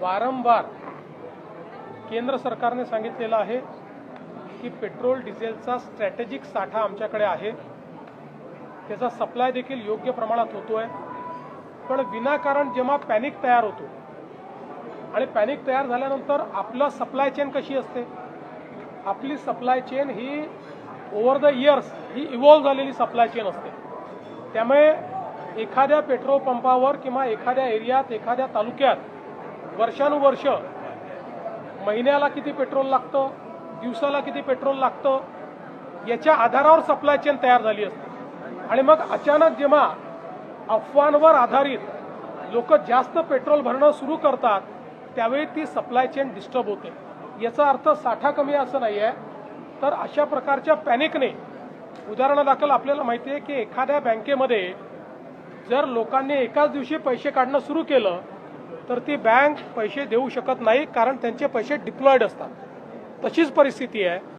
वारंवार केंद्र सरकारने सांगितलेलं आहे की पेट्रोल डिझेलचा स्ट्रॅटेजिक साठा आमच्याकडे आहे, त्याचा सप्लाय देखील योग्य प्रमाणात होतोय। पण विनाकारण जेव्हा पॅनिक तयार होतो आणि पॅनिक तयार झाल्यानंतर आपलं सप्लाय चेन कशी असते, आपली supply chain he over the years he evolve झालेली सप्लाय चेन असते। त्यामुळे एखाद्या पेट्रोल पंपावर किंवा एखाद्या एरियात एखाद्या तालुक्यात वर्षानुवर्ष महिन्याला किती पेट्रोल लागतं, दिवसाला किती पेट्रोल लागतं, याच्या आधारावर सप्लाय चेन तयार झाली असते। आणि मग अचानक जेव्हा अफवांवर आधारित लोक जास्त पेट्रोल भरणं सुरू करतात त्यावेळी ती सप्लाय चेन डिस्टर्ब होते। याचा अर्थ साठा कमी असं नाही आहे, तर अशा प्रकारच्या पॅनिकने उदाहरणादाखल आपल्याला माहिती आहे की एखाद्या बँकेमध्ये जर लोकांनी एकाच दिवशी पैसे काढणं सुरू केलं तर ती बँक पैसे देऊ शकत नाही, कारण त्यांचे पैसे डिप्लॉयड असतात। तशीच परिस्थिती आहे।